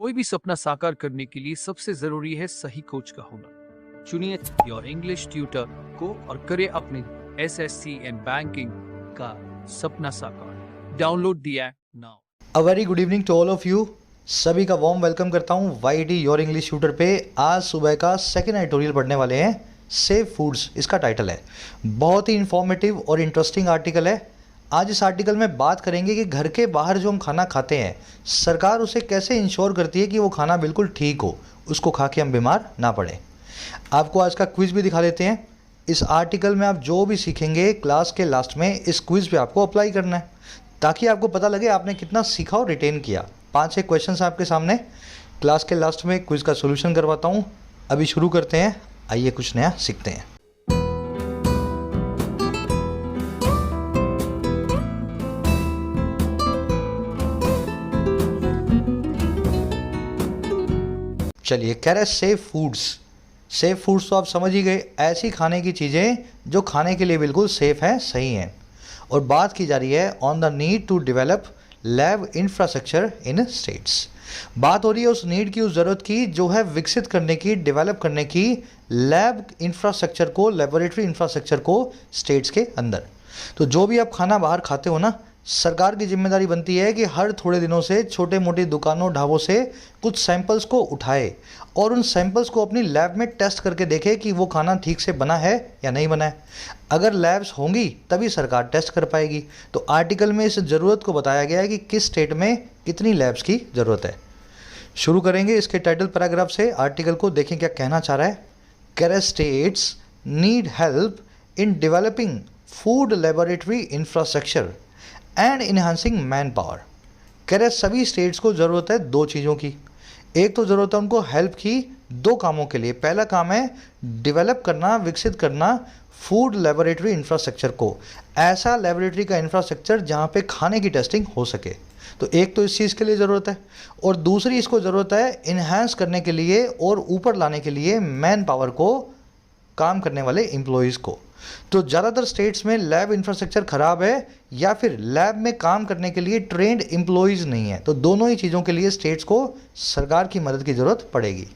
कोई भी सपना साकार करने के लिए सबसे जरूरी है सही कोच का होना। चुनिए योर इंग्लिश ट्यूटर को और करें अपने एसएससी एंड बैंकिंग का सपना साकार। Download the app now. A very good evening to all of you. सभी का वार्म वेलकम करता हूँ वाईडी योर इंग्लिश ट्यूटर पे। आज सुबह का सेकंड एडिटोरियल पढ़ने वाले हैं। सेफ फूड्स इसका टाइटल है। बहुत ही इंफॉर्मेटिव और इंटरेस्टिंग आर्टिकल है। आज इस आर्टिकल में बात करेंगे कि घर के बाहर जो हम खाना खाते हैं, सरकार उसे कैसे इंश्योर करती है कि वो खाना बिल्कुल ठीक हो, उसको खा के हम बीमार ना पड़ें। आपको आज का क्विज़ भी दिखा देते हैं। इस आर्टिकल में आप जो भी सीखेंगे क्लास के लास्ट में इस क्विज़ पे आपको अप्लाई करना है, ताकि आपको पता लगे आपने कितना सीखा और रिटेन किया। 5-6 क्वेश्चंस आपके सामने, क्लास के लास्ट में क्विज़ का सॉल्यूशन करवाता हूँ। अभी शुरू करते हैं, आइए कुछ नया सीखते हैं। चलिए, कह रहे सेफ फूड्स। सेफ फूड्स तो आप समझ ही गए, ऐसी खाने की चीज़ें जो खाने के लिए बिल्कुल सेफ हैं, सही हैं। और बात की जा रही है on the need to develop lab infrastructure in states. बात हो रही है उस नीड की, उस ज़रूरत की जो है विकसित करने की, डेवलप करने की लैब इंफ्रास्ट्रक्चर को, लेबोरेटरी इंफ्रास्ट्रक्चर को स्टेट्स के अंदर। तो जो भी आप खाना बाहर खाते हो ना, सरकार की जिम्मेदारी बनती है कि हर थोड़े दिनों से छोटे मोटे दुकानों ढाबों से कुछ सैंपल्स को उठाए और उन सैंपल्स को अपनी लैब में टेस्ट करके देखे कि वो खाना ठीक से बना है या नहीं बना है। अगर लैब्स होंगी तभी सरकार टेस्ट कर पाएगी। तो आर्टिकल में इस ज़रूरत को बताया गया है कि किस स्टेट में कितनी लैब्स की ज़रूरत है। शुरू करेंगे इसके टाइटल पैराग्राफ से। आर्टिकल को देखें क्या कहना चाह रहा है। कह states need help in developing food laboratory infrastructure and enhancing man power. कह रहे सभी स्टेट्स को ज़रूरत है दो चीज़ों की। एक तो ज़रूरत है उनको हेल्प की दो कामों के लिए। पहला काम है डेवलप करना, विकसित करना फूड लेबोरेटरी इंफ्रास्ट्रक्चर को, ऐसा लेबोरेटरी का इंफ्रास्ट्रक्चर जहाँ पे खाने की टेस्टिंग हो सके। तो एक तो इस चीज़ के लिए ज़रूरत है, और दूसरी इसको ज़रूरत है इन्हांस करने के लिए और ऊपर लाने के लिए मैन पावर को, काम करने वाले एम्प्लॉयज़ को। तो ज़्यादातर स्टेट्स में लैब इंफ्रास्ट्रक्चर ख़राब है या फिर लैब में काम करने के लिए ट्रेंड एम्प्लॉयज़ नहीं है। तो दोनों ही चीज़ों के लिए स्टेट्स को सरकार की मदद की ज़रूरत पड़ेगी।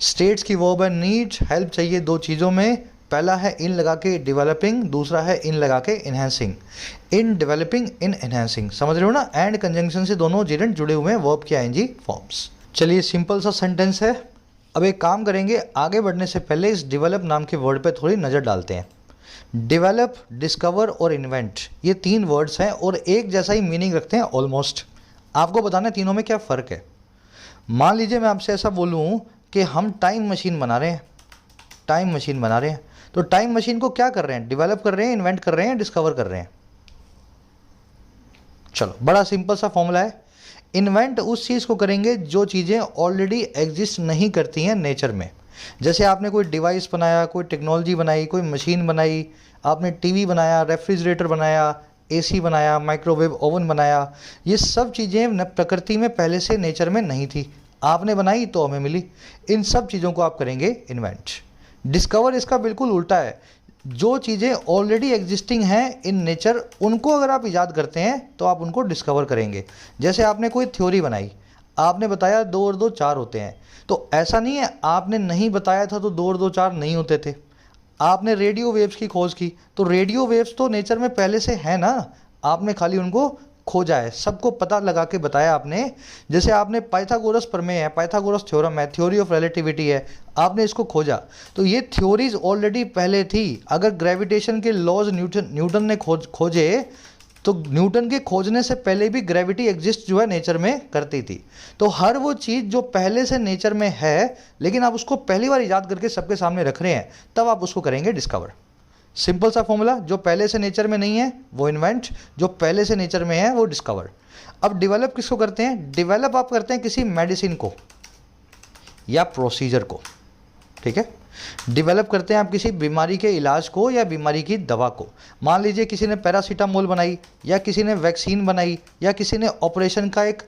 स्टेट्स की वर्ब है नीड, हेल्प चाहिए दो चीज़ों में। पहला है इन लगा के डेवलपिंग, दूसरा है इन लगा के enhancing. In developing, in enhancing, समझ रहे हो ना। एंड कंजंक्शन से दोनों जेरेंट जुड़े हुए हैं वर्ब के आईएनजी फॉर्म्स। चलिए, सिंपल सा सेंटेंस है। अब एक काम करेंगे, आगे बढ़ने से पहले इस डेवलप नाम के वर्ड पर थोड़ी नज़र डालते हैं। डेवलप, डिस्कवर और इन्वेंट, ये तीन वर्ड्स हैं और एक जैसा ही मीनिंग रखते हैं ऑलमोस्ट। आपको बताना है तीनों में क्या फ़र्क है। मान लीजिए मैं आपसे ऐसा बोलूँ कि हम टाइम मशीन बना रहे हैं। टाइम मशीन बना रहे हैं, तो टाइम मशीन को क्या कर रहे हैं? डेवलप कर रहे हैं, इन्वेंट कर रहे हैं, डिस्कवर कर रहे हैं। चलो, बड़ा सिंपल सा फॉर्मूला है। इन्वेंट उस चीज़ को करेंगे जो चीज़ें ऑलरेडी एग्जिस्ट नहीं करती हैं नेचर में। जैसे आपने कोई डिवाइस बनाया, कोई टेक्नोलॉजी बनाई, कोई मशीन बनाई, आपने टीवी बनाया, रेफ्रिजरेटर बनाया, एसी बनाया, माइक्रोवेव ओवन बनाया। ये सब चीज़ें प्रकृति में पहले से नेचर में नहीं थी, आपने बनाई तो हमें मिली। इन सब चीज़ों को आप करेंगे इन्वेंट। डिस्कवर इसका बिल्कुल उल्टा है। जो चीज़ें ऑलरेडी एग्जिस्टिंग हैं इन नेचर, उनको अगर आप ईजाद करते हैं तो आप उनको डिस्कवर करेंगे। जैसे आपने कोई थ्योरी बनाई, आपने बताया 2 और 2 4 होते हैं, तो ऐसा नहीं है आपने नहीं बताया था तो 2 और 2 4 नहीं होते थे। आपने रेडियो वेव्स की खोज की, तो रेडियो वेव्स तो नेचर में पहले से है ना, आपने खाली उनको खोजा है, सबको पता लगा के बताया आपने। जैसे आपने पाइथागोरस प्रमेय है, पाइथागोरस थ्योरम है, थ्योरी ऑफ रिलेटिविटी है, आपने इसको खोजा, तो ये थ्योरीज ऑलरेडी पहले थी। अगर ग्रेविटेशन के लॉज न्यूटन ने खोजे, तो न्यूटन के खोजने से पहले भी ग्रेविटी एग्जिस्ट जो है नेचर में करती थी। तो हर वो चीज़ जो पहले से नेचर में है, लेकिन आप उसको पहली बार ईजाद करके सबके सामने रख रहे हैं, तब आप उसको करेंगे डिस्कवर। सिंपल सा फॉर्मूला, जो पहले से नेचर में नहीं है वो इन्वेंट, जो पहले से नेचर में है वो डिस्कवर। अब डेवलप किसको करते हैं? डेवलप आप करते हैं किसी मेडिसिन को या प्रोसीजर को, ठीक है। डेवलप करते हैं आप किसी बीमारी के इलाज को या बीमारी की दवा को। मान लीजिए किसी ने पैरासीटामोल बनाई, या किसी ने वैक्सीन बनाई, या किसी ने ऑपरेशन का एक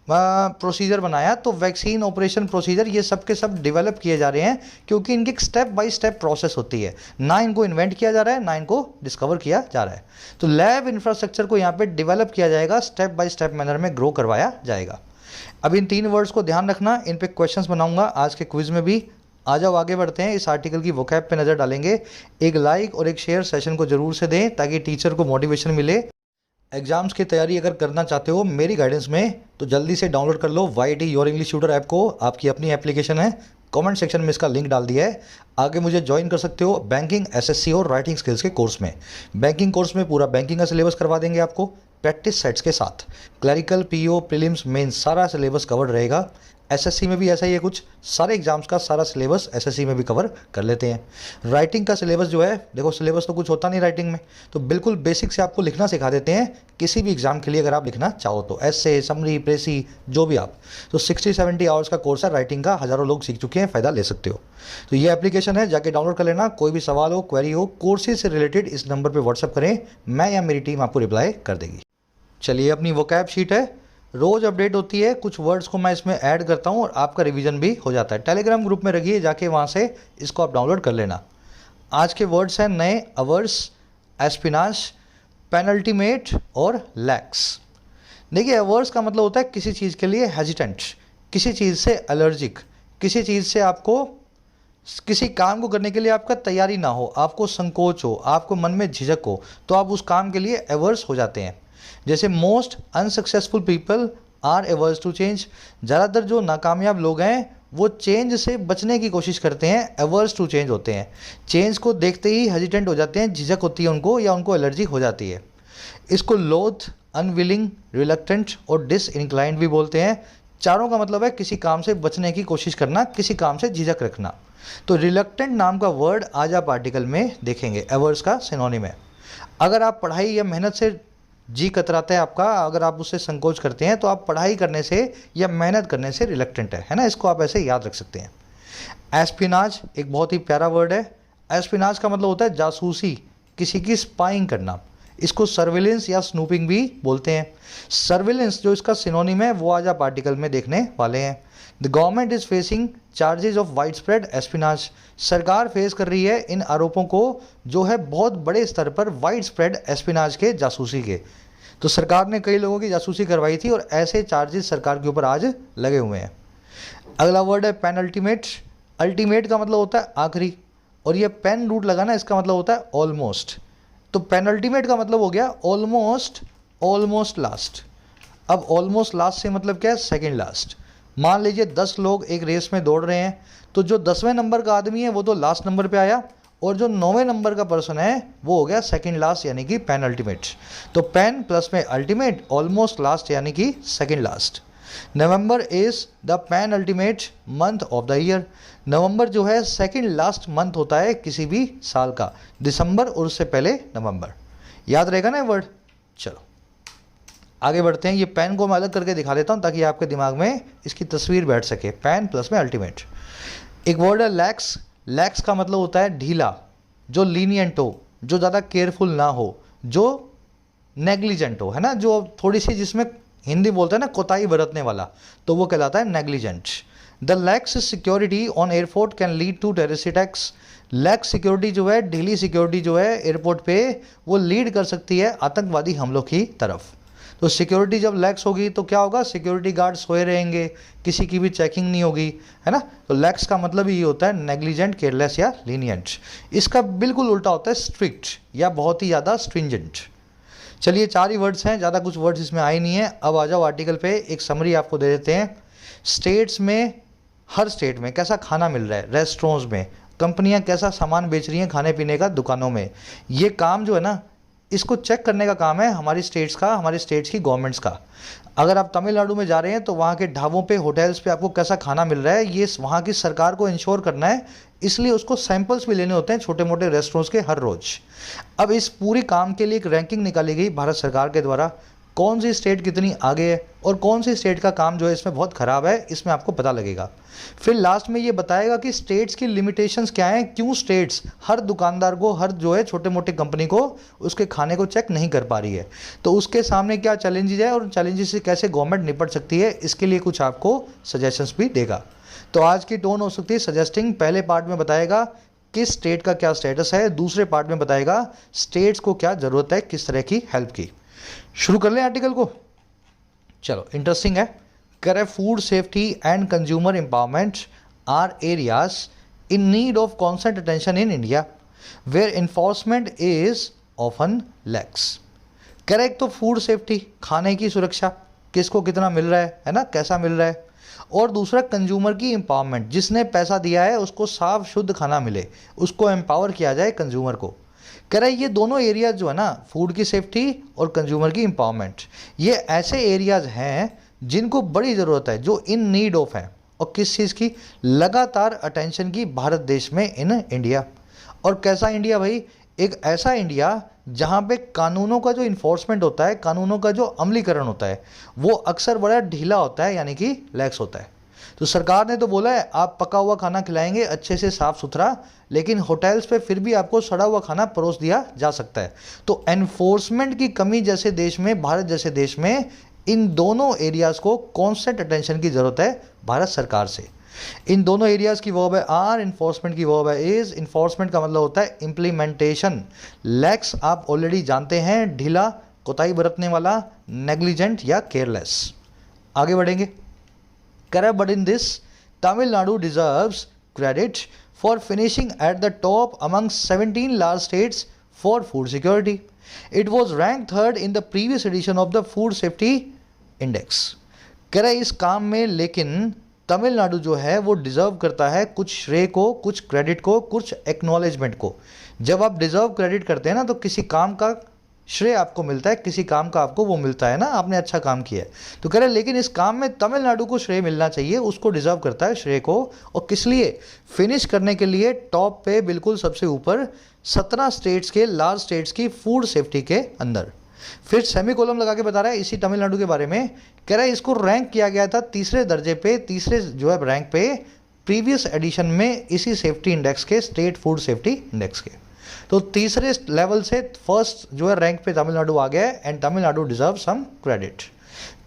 प्रोसीजर बनाया, तो वैक्सीन, ऑपरेशन, प्रोसीजर, ये सब के सब डेवलप किए जा रहे हैं, क्योंकि इनकी स्टेप बाय स्टेप प्रोसेस होती है। ना इनको इन्वेंट किया जा रहा है, ना इनको डिस्कवर किया जा रहा है। तो लैब इंफ्रास्ट्रक्चर को यहाँ पे डेवलप किया जाएगा, स्टेप बाय स्टेप मैनर में ग्रो करवाया जाएगा। अब इन 3 वर्ड्स को ध्यान रखना, इन पे क्वेश्चंस बनाऊंगा आज के क्विज में भी। आ जाओ आगे बढ़ते हैं, इस आर्टिकल की वोकैब पे नज़र डालेंगे। एक लाइक और एक शेयर सेशन को जरूर से दें ताकि टीचर को मोटिवेशन मिले। एग्जाम्स की तैयारी अगर करना चाहते हो मेरी गाइडेंस में तो जल्दी से डाउनलोड कर लो YT your English tutor app को। आपकी अपनी एप्लीकेशन है, कमेंट सेक्शन में इसका लिंक डाल दिया है। आगे मुझे ज्वाइन कर सकते हो बैंकिंग, SSC और राइटिंग स्किल्स के कोर्स में। बैंकिंग कोर्स में पूरा बैंकिंग का सिलेबस करवा देंगे आपको प्रैक्टिस सेट्स के साथ। क्लरिकल, PO, प्रीलिम्स, मेंस सारा सिलेबस कवर रहेगा। SSC में भी ऐसा ही है, कुछ सारे एग्जाम्स का सारा सिलेबस SSC में भी कवर कर लेते हैं। राइटिंग का सिलेबस जो है, देखो सिलेबस तो कुछ होता नहीं राइटिंग में, तो बिल्कुल बेसिक से आपको लिखना सिखा देते हैं किसी भी एग्जाम के लिए अगर आप लिखना चाहो तो, ऐसे, समरी, प्रेसी, जो भी आप। तो 60-70 आवर्स का कोर्स है राइटिंग का, हज़ारों लोग सीख चुके हैं, फ़ायदा ले सकते हो। तो ये एप्लीकेशन है, जाके डाउनलोड कर लेना। कोई भी सवाल हो, क्वेरी हो, कोर्सेज से रिलेटेड इस नंबर पर व्हाट्सअप करें, मैं या मेरी टीम आपको रिप्लाई कर देगी। चलिए, अपनी वोकैब शीट है, रोज़ अपडेट होती है, कुछ वर्ड्स को मैं इसमें ऐड करता हूँ और आपका रिवीजन भी हो जाता है। टेलीग्राम ग्रुप में रखिए, जाके वहाँ से इसको आप डाउनलोड कर लेना। आज के वर्ड्स हैं नए, अवर्स, एस्पिनाश, पेनल्टीमेट और लैक्स। देखिए, अवर्स का मतलब होता है किसी चीज़ के लिए हेजिटेंट, किसी चीज़ से एलर्जिक, किसी चीज़ से आपको, किसी काम को करने के लिए आपका तैयारी ना हो, आपको संकोच हो, आपको मन में झिझक हो, तो आप उस काम के लिए एवर्स हो जाते हैं। जैसे most unsuccessful people are averse to change. ज़्यादातर जो नाकामयाब लोग हैं वो चेंज से बचने की कोशिश करते हैं, एवर्स टू चेंज होते हैं। चेंज को देखते ही हेजिटेंट हो जाते हैं, झिझक होती है उनको या उनको एलर्जी हो जाती है। इसको लोथ, अनविलिंग, रिलक्टेंट और डिसइंक्लाइंड भी बोलते हैं। चारों का मतलब है किसी काम से बचने की कोशिश करना, किसी काम से झिझक रखना। तो रिलक्टेंट नाम का वर्ड आज आप आर्टिकल में देखेंगे, एवर्स का सिनोनिम है। अगर आप पढ़ाई या मेहनत से जी कतराता है आपका, अगर आप उससे संकोच करते हैं तो आप पढ़ाई करने से या मेहनत करने से रिलक्टेंट है ना। इसको आप ऐसे याद रख सकते हैं। एस्पिनाज एक बहुत ही प्यारा वर्ड है। एस्पिनाज का मतलब होता है जासूसी, किसी की स्पाइंग करना। इसको सर्विलेंस या स्नूपिंग भी बोलते हैं। सर्विलेंस जो इसका सिनोनिम है वो आज आप आर्टिकल में देखने वाले हैं। The government is facing charges of wide spread espionage. सरकार फेस कर रही है इन आरोपों को जो है बहुत बड़े स्तर पर वाइड स्प्रेड एस्पिनाज के, जासूसी के। तो सरकार ने कई लोगों की जासूसी करवाई थी और ऐसे चार्जेस सरकार के ऊपर आज लगे हुए हैं। अगला वर्ड है पेनल्टीमेट। अल्टीमेट का मतलब होता है आखिरी, और ये पेन रूट लगाना, इसका मतलब होता है ऑलमोस्ट। तो पेनल्टीमेट का मतलब हो गया ऑलमोस्ट, ऑलमोस्ट लास्ट। अब ऑलमोस्ट लास्ट से मतलब क्या है, सेकेंड लास्ट। मान लीजिए 10 लोग एक रेस में दौड़ रहे हैं, तो जो 10वें नंबर का आदमी है वो तो लास्ट नंबर पे आया, और जो 9वें नंबर का पर्सन है वो हो गया सेकंड लास्ट यानी कि पेन अल्टीमेट। तो पेन प्लस में अल्टीमेट, ऑलमोस्ट लास्ट यानी कि second last. November is the penultimate month of the year. नवंबर जो है सेकंड लास्ट मंथ होता है किसी भी साल का, दिसंबर और उससे पहले नवंबर। याद रहेगा ना वर्ड। चलो आगे बढ़ते हैं। ये पेन को मैं अलग करके दिखा देता हूँ ताकि आपके दिमाग में इसकी तस्वीर बैठ सके। पेन प्लस में अल्टीमेट। एक वर्ड है लैक्स। लैक्स का मतलब होता है ढीला, जो लीनियंट हो, जो ज़्यादा केयरफुल ना हो, जो नेग्लिजेंट हो, है ना, जो थोड़ी सी, जिसमें हिंदी बोलते हैं ना कोताही बरतने वाला, तो वो कहलाता है negligent. The lax security on airport can lead to terrorist attacks. Lax security जो है, ढीली सिक्योरिटी जो है एयरपोर्ट पे, वो लीड कर सकती है आतंकवादी हमलों की तरफ। तो सिक्योरिटी जब लैक्स होगी तो क्या होगा, सिक्योरिटी गार्ड सोए रहेंगे, किसी की भी चेकिंग नहीं होगी, है ना। तो लैक्स का मतलब ही होता है नेग्लिजेंट, केयरलेस या लीनियंट। इसका बिल्कुल उल्टा होता है स्ट्रिक्ट या बहुत ही ज़्यादा स्ट्रिंजेंट। चलिए 4 ही वर्ड्स हैं, ज़्यादा कुछ वर्ड्स इसमें आए नहीं है। अब आ जाओ आर्टिकल पे, एक समरी आपको दे देते हैं। स्टेट्स में, हर स्टेट में कैसा खाना मिल रहा है, रेस्टोरेंट्स में कंपनियां कैसा सामान बेच रही हैं खाने पीने का दुकानों में, ये काम जो है ना, इसको चेक करने का काम है हमारी स्टेट्स का, हमारी स्टेट्स की गवर्नमेंट्स का। अगर आप तमिलनाडु में जा रहे हैं तो वहाँ के ढाबों पे, होटल्स पे आपको कैसा खाना मिल रहा है, ये वहाँ की सरकार को इंश्योर करना है, इसलिए उसको सैंपल्स भी लेने होते हैं छोटे मोटे रेस्टोरेंट्स के हर रोज़। अब इस पूरी काम के लिए एक रैंकिंग निकाली गई भारत सरकार के द्वारा, कौन सी स्टेट कितनी आगे है और कौन सी स्टेट का काम जो है इसमें बहुत ख़राब है, इसमें आपको पता लगेगा। फिर लास्ट में ये बताएगा कि स्टेट्स की लिमिटेशंस क्या हैं, क्यों स्टेट्स हर दुकानदार को, हर जो है छोटे मोटे कंपनी को उसके खाने को चेक नहीं कर पा रही है, तो उसके सामने क्या चैलेंजेस है और चैलेंजेस से कैसे गवर्नमेंट निपट सकती है, इसके लिए कुछ आपको सजेशंस भी देगा। तो आज की टोन हो सकती है सजेस्टिंग। पहले पार्ट में बताएगा किस स्टेट का क्या स्टेटस है, दूसरे पार्ट में बताएगा स्टेट्स को क्या ज़रूरत है, किस तरह की हेल्प की। शुरू कर लें आर्टिकल को। चलो, इंटरेस्टिंग है। Correct, food safety and consumer empowerment are areas in need of constant attention in India, where enforcement is often lax. Correct, तो फूड सेफ्टी, खाने की सुरक्षा, किसको कितना मिल रहा है ना, कैसा मिल रहा है, और दूसरा कंज्यूमर की एम्पावरमेंट, जिसने पैसा दिया है उसको साफ शुद्ध खाना मिले, उसको एम्पावर किया जाए कंज्यूमर को। कह रहा है ये दोनों एरियाज जो है ना, फूड की सेफ्टी और कंज्यूमर की एम्पावरमेंट, ये ऐसे एरियाज हैं जिनको बड़ी ज़रूरत है, जो इन नीड ऑफ है, और किस चीज़ की, लगातार अटेंशन की भारत देश में, इन इंडिया। और कैसा इंडिया भाई, एक ऐसा इंडिया जहाँ पे कानूनों का जो इन्फोर्समेंट होता है, कानूनों का जो अमलीकरण होता है, वो अक्सर बड़ा ढीला होता है, यानी कि लैक्स होता है। तो सरकार ने तो बोला है आप पका हुआ खाना खिलाएंगे अच्छे से साफ़ सुथरा, लेकिन होटल्स पे फिर भी आपको सड़ा हुआ खाना परोस दिया जा सकता है। तो एनफोर्समेंट की कमी जैसे देश में, भारत जैसे देश में, इन दोनों एरियाज़ को कॉन्स्टेंट अटेंशन की ज़रूरत है भारत सरकार से। इन दोनों एरियाज़ की वर्ब है आर, इन्फोर्समेंट की वर्ब है इज। इन्फोर्समेंट का मतलब होता है इम्प्लीमेंटेशन। लैक्स आप ऑलरेडी जानते हैं, ढीला, कोताही बरतने वाला, नेग्लिजेंट या केयरलेस। आगे बढ़ेंगे। Correct, but in this Tamil Nadu deserves credit for finishing at the top among 17 large states for food security. It was rank third in the previous edition of the food safety index. कह रहे इस काम में लेकिन तमिलनाडु जो है वो डिज़र्व करता है कुछ श्रेय को, कुछ क्रेडिट को, कुछ एक्नॉलेजमेंट को। जब आप डिज़र्व क्रेडिट करते हैं ना, तो किसी काम का श्रेय आपको मिलता है, किसी काम का आपको वो मिलता है ना, आपने अच्छा काम किया है। तो कह रहे लेकिन इस काम में तमिलनाडु को श्रेय मिलना चाहिए, उसको डिज़र्व करता है श्रेय को। और किस लिए, फिनिश करने के लिए टॉप पे, बिल्कुल सबसे ऊपर 17 स्टेट्स के, लार्ज स्टेट्स की फूड सेफ्टी के अंदर। फिर सेमीकोलन लगा के बता रहा है इसी तमिलनाडु के बारे में। कह रहा है इसको रैंक किया गया था तीसरे दर्जे पे, तीसरे जो है रैंक पे, प्रीवियस एडिशन में इसी सेफ्टी इंडेक्स के, स्टेट फूड सेफ्टी इंडेक्स के। तो तीसरे लेवल से फर्स्ट जो है रैंक पे तमिलनाडु आ गया है, and Tamil Nadu deserve some credit.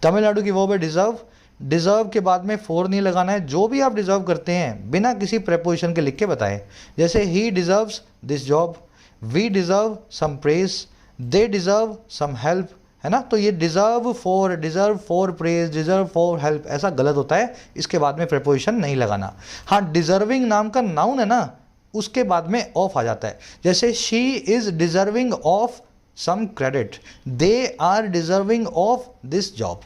Tamil Nadu की वो है डिजर्व। डिजर्व के बाद में फोर नहीं लगाना है, जो भी आप डिजर्व करते हैं बिना किसी प्रेपोजिशन के लिख के बताएं। जैसे ही deserves this job, we deserve some praise, they deserve some help, है ना। तो ये deserve for praise, deserve for help, ऐसा गलत होता है, इसके बाद में प्रेपोजिशन नहीं लगाना। हाँ, डिजर्विंग नाम का नाउन है ना, उसके बाद में ऑफ आ जाता है। जैसे she is deserving of some credit, they are deserving of this job.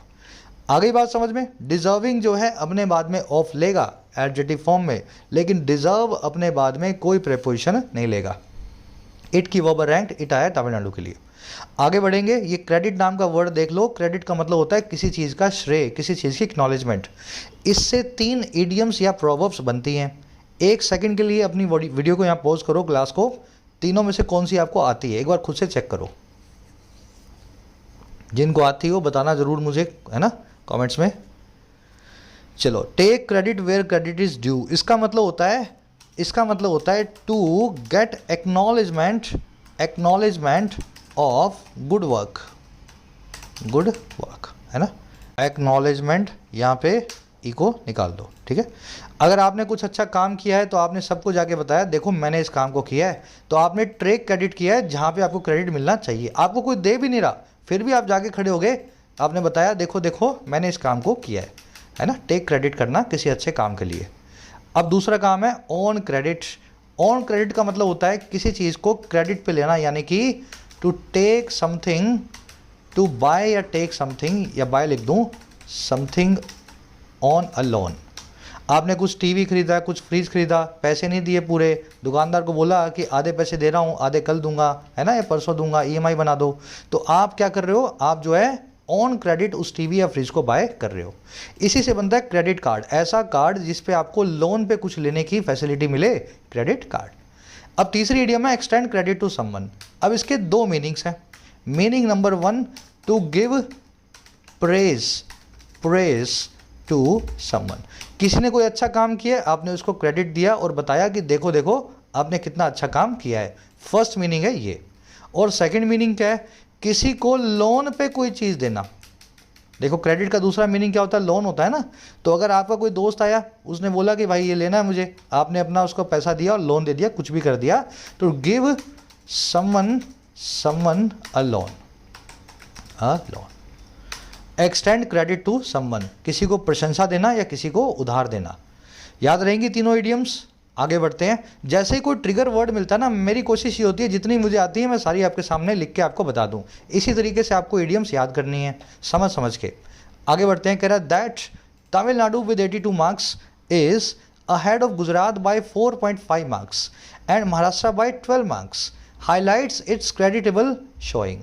आ गई बात समझ में। डिजर्विंग जो है अपने बाद में ऑफ लेगा एडजेक्टिव फॉर्म में, लेकिन डिजर्व अपने बाद में कोई प्रेपोजिशन नहीं लेगा। इट की वर्ब रैंक, इट आया तमिलनाडु के लिए। आगे बढ़ेंगे। ये क्रेडिट नाम का वर्ड देख लो। क्रेडिट का मतलब होता है किसी चीज़ का श्रेय, किसी चीज़ की एक्नॉलेजमेंट। इससे 3 इडियम्स या प्रोवर्ब्स बनती हैं। 1 सेकंड के लिए अपनी वीडियो को यहाँ पॉज करो, क्लास को। तीनों में से कौन सी आपको आती है, एक बार खुद से चेक करो। जिनको आती हो बताना जरूर मुझे, है ना, कमेंट्स में। चलो, take credit where credit is due. इसका मतलब होता है to get acknowledgement of good work, है ना। एक्नॉलेजमेंट यहाँ पे ई को निकाल दो, ठीक है। अगर आपने कुछ अच्छा काम किया है तो आपने सबको जाके बताया देखो मैंने इस काम को किया है, तो आपने टेक क्रेडिट किया है जहाँ पे आपको क्रेडिट मिलना चाहिए। आपको कोई दे भी नहीं रहा, फिर भी आप जाके खड़े हो गए, आपने बताया देखो देखो मैंने इस काम को किया है ना। टेक क्रेडिट करना किसी अच्छे काम के लिए। अब दूसरा काम है ऑन क्रेडिट। ऑन क्रेडिट का मतलब होता है किसी चीज़ को क्रेडिट पे लेना, यानी कि to take something, to buy या टेक समथिंग, या बाय लिख दूँ, समथिंग ऑन अ लोन। आपने कुछ टीवी खरीदा, कुछ फ्रिज खरीदा, पैसे नहीं दिए पूरे, दुकानदार को बोला कि आधे पैसे दे रहा हूँ, आधे कल दूंगा, है ना, या परसों दूंगा, ईएमआई बना दो। तो आप क्या कर रहे हो, आप जो है ऑन क्रेडिट उस टीवी या फ्रिज को बाय कर रहे हो। इसी से बनता है क्रेडिट कार्ड, ऐसा कार्ड जिस पे आपको लोन पे कुछ लेने की फैसिलिटी मिले, क्रेडिट कार्ड। अब तीसरी इडियम है एक्सटेंड क्रेडिट टू समवन। अब इसके 2 मीनिंग्स हैं। Meaning number 1, to give praise to someone. किसी ने कोई अच्छा काम किया, आपने उसको क्रेडिट दिया और बताया कि देखो देखो आपने कितना अच्छा काम किया है। फर्स्ट मीनिंग है ये। और सेकंड मीनिंग क्या है, किसी को लोन पे कोई चीज़ देना। देखो क्रेडिट का दूसरा मीनिंग क्या होता है, लोन होता है ना। तो अगर आपका कोई दोस्त आया, उसने बोला कि भाई ये लेना है मुझे, आपने अपना उसको पैसा दिया और लोन दे दिया, कुछ भी कर दिया, तो give someone a loan. Extend credit to someone, किसी को प्रशंसा देना या किसी को उधार देना। याद रहेंगी तीनों इडियम्स। आगे बढ़ते हैं। जैसे ही कोई ट्रिगर वर्ड मिलता है ना, मेरी कोशिश ये होती है जितनी मुझे आती है मैं सारी आपके सामने लिख के आपको बता दूं। इसी तरीके से आपको इडियम्स याद करनी है समझ समझ के। आगे बढ़ते हैं। कह रहा है that Tamil Nadu with 82 marks is ahead of Gujarat by 4.5 marks and Maharashtra by 12 marks highlights it's creditable showing.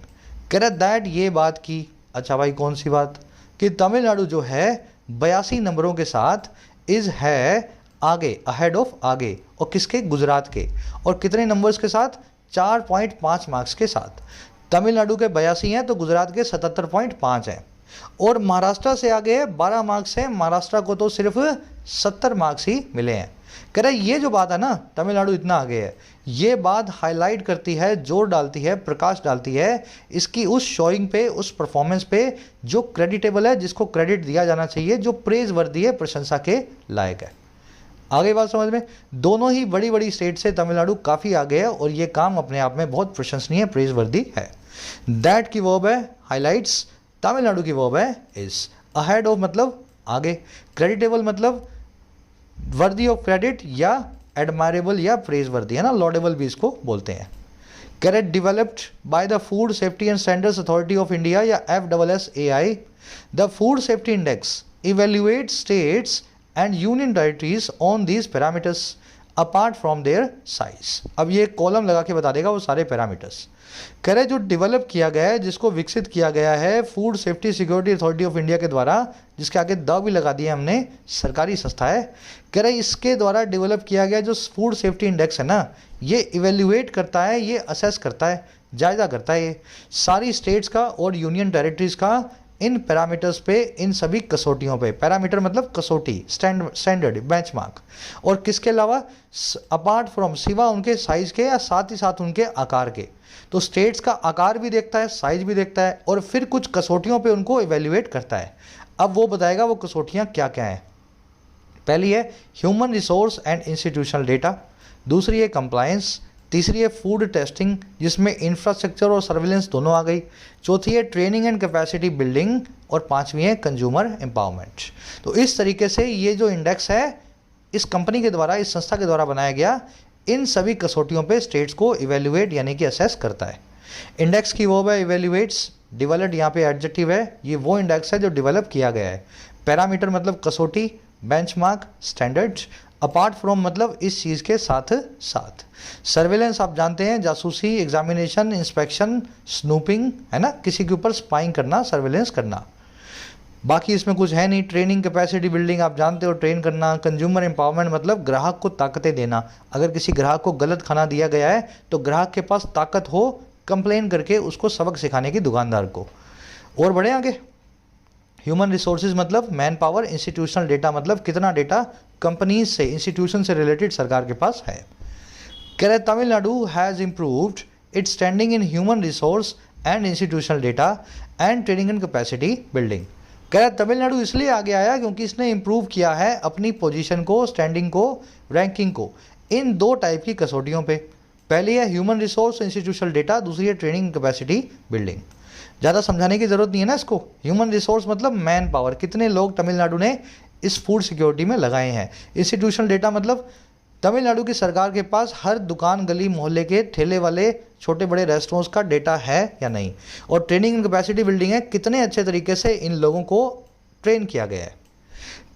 कह रहा है दैट, ये बात की। अच्छा भाई कौन सी बात? कि तमिलनाडु जो है 82 नंबरों के साथ इज है आगे, अहेड ऑफ आगे, और किसके? गुजरात के। और कितने नंबर्स के साथ? 4.5 मार्क्स के साथ। तमिलनाडु के 82 हैं तो गुजरात के 77.5 हैं। और महाराष्ट्र से आगे है 12 मार्क्स हैं, महाराष्ट्र को तो सिर्फ 70 मार्क्स ही मिले हैं। कह रहे ये जो बात है ना, तमिलनाडु इतना आगे है, ये बात हाईलाइट करती है, जोर डालती है, प्रकाश डालती है इसकी उस शोइंग पे, उस परफॉर्मेंस पे जो क्रेडिटेबल है, जिसको क्रेडिट दिया जाना चाहिए, जो प्रेज वर्दी है, प्रशंसा के लायक है। आगे बात समझ में? दोनों ही बड़ी बड़ी स्टेट से तमिलनाडु काफ़ी आगे है और ये काम अपने आप में बहुत प्रशंसनीय, प्रेज वर्दी है। दैट की वर्ब है हाईलाइट्स, तमिलनाडु की वर्ब है इज। अहेड ऑफ मतलब आगे, क्रेडिटेबल मतलब वर्दी ऑफ क्रेडिट या एडमायरेबल या प्रेज वर्दी है ना, लॉडेबल भी इसको बोलते हैं। Correct developed by the food safety and standards authority of India या FSSAI। The food safety index evaluate states and union territories on these parameters apart from their size. अब ये कॉलम लगा के बता देगा वो सारे पैरामीटर्स। कह रहे जो डेवलप किया गया है, जिसको विकसित किया गया है food safety security authority of India के द्वारा, जिसके आगे द भी लगा दिया हमने, सरकारी संस्था है। कह रहे इसके द्वारा डेवलप किया गया जो फूड सेफ्टी इंडेक्स है ना, ये इवेल्युएट करता है, ये असेस करता है, जायजा करता है ये सारी स्टेट्स का और यूनियन टेरिटरीज का इन पैरामीटर्स पे, इन सभी कसौटियों पे। पैरामीटर मतलब कसौटी, स्टैंडर्ड, बेंचमार्क। और किसके अलावा? अपार्ट फ्रॉम, सिवा उनके साइज के या साथ ही साथ उनके आकार के। तो स्टेट्स का आकार भी देखता है, साइज भी देखता है और फिर कुछ कसौटियों पे उनको इवेल्युएट करता है। अब वो बताएगा वो कसौटियाँ क्या क्या हैं। पहली है human resource and institutional data, दूसरी है कंप्लायंस, तीसरी है फूड टेस्टिंग जिसमें इंफ्रास्ट्रक्चर और सर्विलेंस दोनों आ गई, चौथी है ट्रेनिंग एंड कैपेसिटी बिल्डिंग और पांचवी है कंज्यूमर एम्पावरमेंट। तो इस तरीके से ये जो इंडेक्स है इस कंपनी के द्वारा, इस संस्था के द्वारा बनाया गया, इन सभी कसौटियों पे स्टेट्स को इवेल्युएट यानी कि असेस करता है। इंडेक्स की वर्ब है इवेल्युएट्स, डेवलप्ड यहाँ पे एडजेक्टिव है, ये वो इंडेक्स है जो डेवलप किया गया है। पैरामीटर मतलब कसौटी, बेंचमार्क, स्टैंडर्ड, अपार्ट फ्रॉम मतलब इस चीज़ के साथ साथ। सर्वेलेंस आप जानते हैं, जासूसी, एग्जामिनेशन, इंस्पेक्शन, स्नूपिंग, है ना, किसी के ऊपर स्पाइंग करना, सर्वेलेंस करना। बाकी इसमें कुछ है नहीं। ट्रेनिंग कैपेसिटी बिल्डिंग आप जानते हो, ट्रेन करना। कंज्यूमर एम्पावरमेंट मतलब ग्राहक को ताकतें देना। अगर किसी ग्राहक को गलत खाना दिया गया है तो ग्राहक के पास ताकत हो कंप्लेन करके उसको सबक सिखाने की दुकानदार को। और बढ़े आगे। ह्यूमन रिसोर्सेज मतलब मैन पावर। इंस्टीट्यूशनल डेटा मतलब कितना डेटा कंपनीज से, इंस्टीट्यूशन से रिलेटेड सरकार के पास है। कह रहे Tamil Nadu has improved it's standing in human resource and institutional data and training and capacity building. कह रहा तमिलनाडु इसलिए आगे आया क्योंकि इसने इम्प्रूव किया है अपनी पोजीशन को, स्टैंडिंग को, रैंकिंग को इन दो टाइप की कसौटियों पे। पहली है ह्यूमन रिसोर्स इंस्टीट्यूशनल डेटा, दूसरी है ट्रेनिंग कैपेसिटी बिल्डिंग। ज़्यादा समझाने की ज़रूरत नहीं है ना इसको। ह्यूमन रिसोर्स मतलब मैन पावर, कितने लोग तमिलनाडु ने इस फूड सिक्योरिटी में लगाए हैं। इंस्टीट्यूशनल डेटा मतलब तमिलनाडु की सरकार के पास हर दुकान, गली, मोहल्ले के ठेले वाले, छोटे बड़े रेस्टोरेंट्स का डेटा है या नहीं। और ट्रेनिंग एंड कैपेसिटी बिल्डिंग है, कितने अच्छे तरीके से इन लोगों को ट्रेन किया गया है।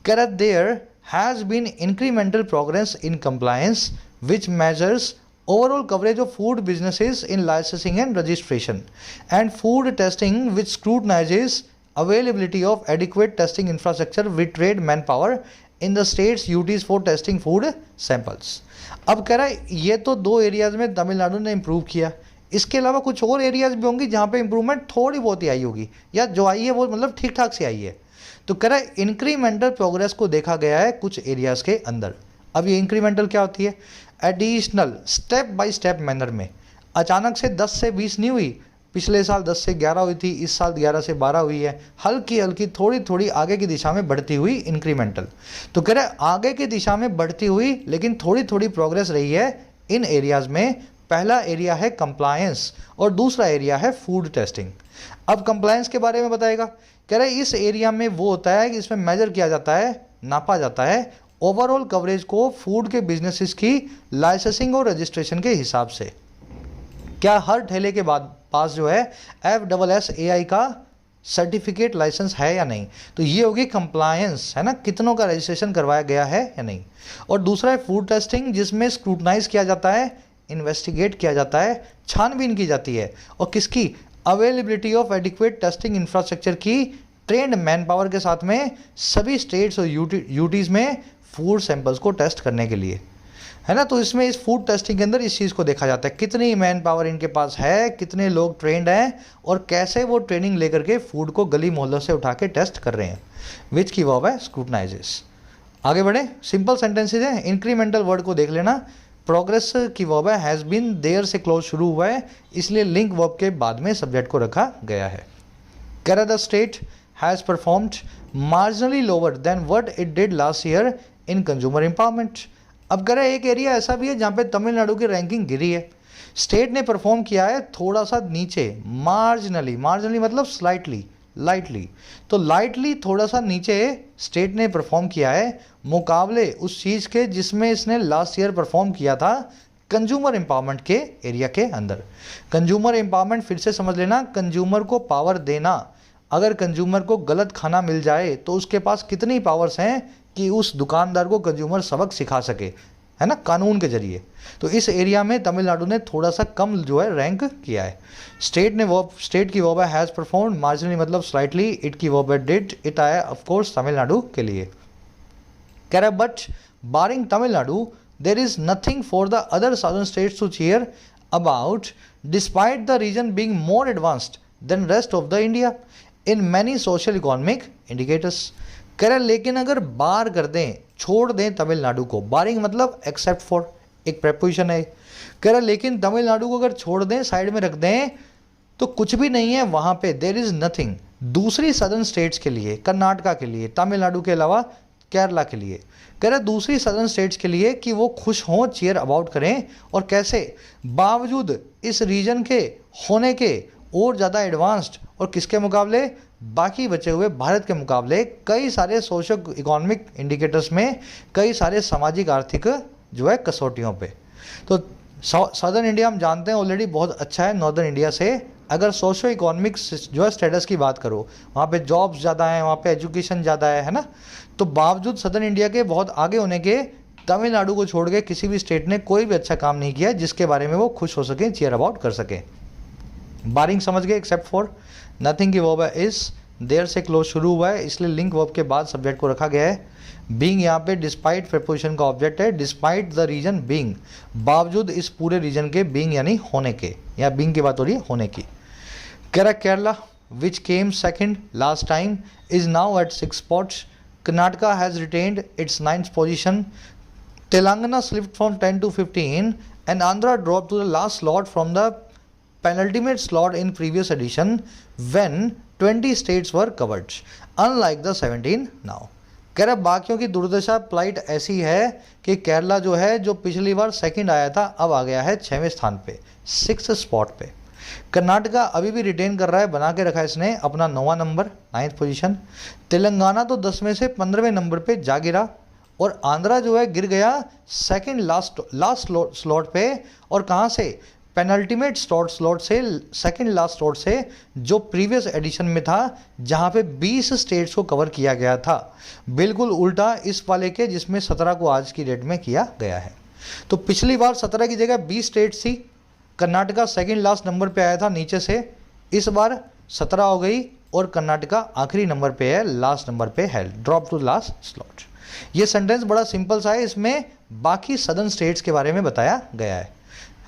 Correct there has been incremental progress in compliance which measures overall coverage of food businesses in licensing and registration, and food testing which scrutinizes availability of adequate testing infrastructure with trained manpower in the state's duties for testing food samples। अब कह रहा है ये तो दो areas में तमिलनाडु ने improve किया, इसके अलावा कुछ और एरियाज भी होंगी जहाँ पे इम्प्रूवमेंट थोड़ी बहुत ही आई होगी, या जो आई है वो मतलब ठीक ठाक से आई है। तो कह रहा है इंक्रीमेंटल प्रोग्रेस को देखा गया है कुछ एरियाज के अंदर। अब ये इंक्रीमेंटल क्या होती है? Additional, step by step manner में। अचानक से 10 से 20 नहीं हुई, पिछले साल 10 से 11 हुई थी, इस साल 11 से 12 हुई है, हल्की हल्की थोड़ी थोड़ी आगे की दिशा में बढ़ती हुई इंक्रीमेंटल। तो कह रहे हैं आगे की दिशा में बढ़ती हुई लेकिन थोड़ी थोड़ी प्रोग्रेस रही है इन एरियाज में। पहला एरिया है कंप्लायंस और दूसरा एरिया है फूड टेस्टिंग। अब कंप्लायंस के बारे में बताएगा। कह रहे इस एरिया में वो होता है कि इसमें मेजर किया जाता है, नापा जाता है ओवरऑल कवरेज को फूड के बिजनेसेस की लाइसेंसिंग और रजिस्ट्रेशन के हिसाब से। क्या हर ठेले के बाद पास जो है FSSAI का सर्टिफिकेट लाइसेंस है या नहीं, तो ये होगी कंप्लायंस, है ना, कितनों का रजिस्ट्रेशन करवाया गया है या नहीं। और दूसरा है फूड टेस्टिंग, जिसमें स्क्रूटनाइज किया जाता है, इन्वेस्टिगेट किया जाता है, छानबीन की जाती है, और किसकी, availability of adequate testing infrastructure की, ट्रेंड मैन पावर के साथ में सभी स्टेट्स और यूटीज़ में फूड सैंपल्स को टेस्ट करने के लिए, है ना। तो इसमें इस फूड टेस्टिंग के अंदर इस चीज़ को देखा जाता है, कितनी मैन पावर इनके पास है, कितने लोग ट्रेंड हैं, और कैसे वो ट्रेनिंग लेकर के फूड को गली मोहल्लों से उठा के टेस्ट कर रहे हैं, विच की वर्ब है स्क्रूटनाइजेस। आगे बढ़े, सिंपल सेंटेंसेज हैं। इंक्रीमेंटल वर्ड को देख लेना, प्रोग्रेस की वर्ब है हैज़ बीन, देयर से क्लोज शुरू हुआ है, इसलिए लिंक वर्ब के बाद में सब्जेक्ट को रखा गया है। कह the state has performed marginally lower than what it did last year in consumer empowerment. अब कह रहे एक एरिया ऐसा भी है जहाँ पे तमिलनाडु की रैंकिंग गिरी है, स्टेट ने परफॉर्म किया है थोड़ा सा नीचे, मार्जिनली, मार्जिनली मतलब स्लाइटली, लाइटली, तो लाइटली थोड़ा सा नीचे स्टेट ने परफॉर्म किया है मुकाबले उस चीज़ के जिसमें इसने लास्ट ईयर परफॉर्म किया था कंज्यूमर एम्पावरमेंट के एरिया के अंदर। कंज्यूमर एम्पावरमेंट फिर से समझ लेना, कंज्यूमर को पावर देना। अगर कंज्यूमर को गलत खाना मिल जाए तो उसके पास कितनी पावर्स हैं कि उस दुकानदार को कंज्यूमर सबक सिखा सके, है ना, कानून के जरिए। तो इस एरिया में तमिलनाडु ने थोड़ा सा कम जो है रैंक किया है। स्टेट की वर्ब है हैज़ परफॉर्म्ड, मार्जिनली मतलब स्लाइटली, इट की वर्ब है डिड, इट आया ऑफ कोर्स तमिलनाडु के लिए। कह रहा है but barring Tamil Nadu there is nothing for the other southern states to cheer about, despite the region being more advanced than rest of the India in many social economic indicators. कह रहा लेकिन अगर बार कर दें, छोड़ दें तमिलनाडु को, बारिंग मतलब एक्सेप्ट फॉर, एक प्रेपोजिशन है। कह रहा लेकिन तमिलनाडु को अगर छोड़ दें, साइड में रख दें, तो कुछ भी नहीं है वहाँ पे, देयर इज़ नथिंग दूसरी सदर्न स्टेट्स के लिए, कर्नाटका के लिए, तमिलनाडु के अलावा केरला के लिए। कह रहा दूसरी सदर्न स्टेट्स के लिए कि वो खुश हों, चीयर अबाउट करें, और कैसे, बावजूद इस रीजन के होने के और ज़्यादा एडवांस्ड, और किसके मुकाबले, बाकी बचे हुए भारत के मुकाबले कई सारे सोशल इकोनॉमिक इंडिकेटर्स में, कई सारे सामाजिक आर्थिक जो है कसौटियों पे। तो सदर्न इंडिया हम जानते हैं ऑलरेडी बहुत अच्छा है नॉर्दर्न इंडिया से। अगर सोशो इकोनॉमिक जो है स्टेटस की बात करो, वहाँ पे जॉब्स ज़्यादा हैं, वहाँ पे एजुकेशन ज़्यादा है ना, तो बावजूद सदर्न इंडिया के बहुत आगे होने के तमिलनाडु को छोड़ के किसी भी स्टेट ने कोई भी अच्छा काम नहीं किया जिसके बारे में वो खुश हो सकें, चीयर अबाउट कर सकें। बारिंग समझ गए, एक्सेप्ट फॉर, नथिंग की वर्ब है इज, देयर से क्लोज शुरू हुआ है इसलिए लिंक वर्ब के बाद सब्जेक्ट को रखा गया है। बीइंग यहाँ पे डिस्पाइट प्रीपोजिशन का ऑब्जेक्ट है, डिस्पाइट द रीजन बीइंग, बावजूद इस पूरे रीजन के, बीइंग यानी होने के, या बीइंग की बात हो रही है होने की। कह रहा Kerala which came second last time is now at 6 spots, Karnataka has retained its 9th position, Telangana slipped from 10 to 15 and Andhra dropped to the last slot from the penultimate slot in previous edition when 20 states were covered, unlike the 17 now. कह रहा बाकियों की दुर्दशा, plight ऐसी है कि केरला जो है, जो पिछली बार सेकंड आया था, अब आ गया है 6वें स्थान पे, 6th spot पे। कर्नाटका अभी भी रिटेन कर रहा है, बना के रखा है इसने अपना 9वां नंबर, 9th पोजीशन। तेलंगाना तो 10वें से 15वें नंबर पे जा गिरा, और आंध्रा जो है गिर गया सेकंड लास्ट स्लॉट पे, और कहाँ से, पेनल्टीमेट स्लॉट से, सेकंड लास्ट स्लॉट से, जो प्रीवियस एडिशन में था जहाँ पे 20 स्टेट्स को कवर किया गया था, बिल्कुल उल्टा इस वाले के जिसमें 17 को आज की डेट में किया गया है। तो पिछली बार 17 की जगह 20 स्टेट्स थी, कर्नाटका सेकंड लास्ट नंबर पे आया था नीचे से, इस बार 17 हो गई और कर्नाटका आखिरी नंबर पे है, लास्ट नंबर पे है, ड्रॉप टू लास्ट स्लॉट। ये सेंटेंस बड़ा सिंपल सा है, इसमें बाकी सदर्न स्टेट्स के बारे में बताया गया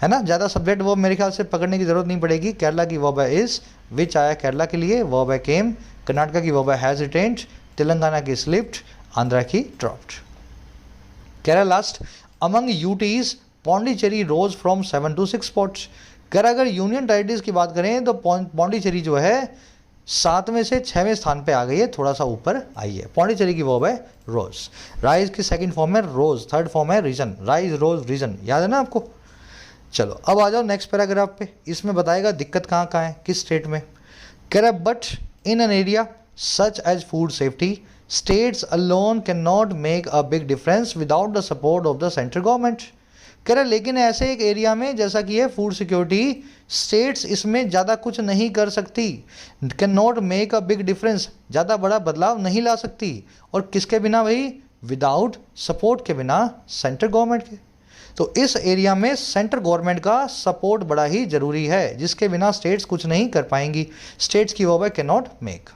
है ना। ज़्यादा सब्जेक्ट वर्ब मेरे ख्याल से पकड़ने की जरूरत नहीं पड़ेगी। केरला की वर्ब है इज, विच आया केरला के लिए, वर्ब है केम, कर्नाटका की वर्ब है हैज रिटेन्ड, तेलंगाना की स्लिप्ड, आंध्रा की dropped. Kerala last, among UTs Pondicherry rose from 7 to 6 spots। अगर यूनियन टेरिटरीज की बात करें तो पौंडीचेरी जो है 7वें से 6वें स्थान पे आ गई है, थोड़ा सा ऊपर आई है। पौंडीचेरी की वर्ब है रोज, राइज की सेकंड फॉर्म है रोज, थर्ड फॉर्म है रीजन, राइज रोज रीजन, याद है ना आपको। चलो अब आ जाओ नेक्स्ट पैराग्राफ पे, इसमें बताएगा दिक्कत कहाँ कहाँ है, किस स्टेट में। कह रहा है but in an area such as food safety, states alone cannot make a big difference without the support of the central government. कह रहे लेकिन ऐसे एक एरिया में जैसा कि है फूड सिक्योरिटी, स्टेट्स इसमें ज़्यादा कुछ नहीं कर सकती, can not make a big difference, ज़्यादा बड़ा बदलाव नहीं ला सकती, और किसके बिना भाई, विदाउट सपोर्ट के बिना सेंट्रल गवर्नमेंट के। तो इस एरिया में सेंट्रल गवर्नमेंट का सपोर्ट बड़ा ही ज़रूरी है, जिसके बिना स्टेट्स कुछ नहीं कर पाएंगी, स्टेट्स की वो कैन नॉट मेक।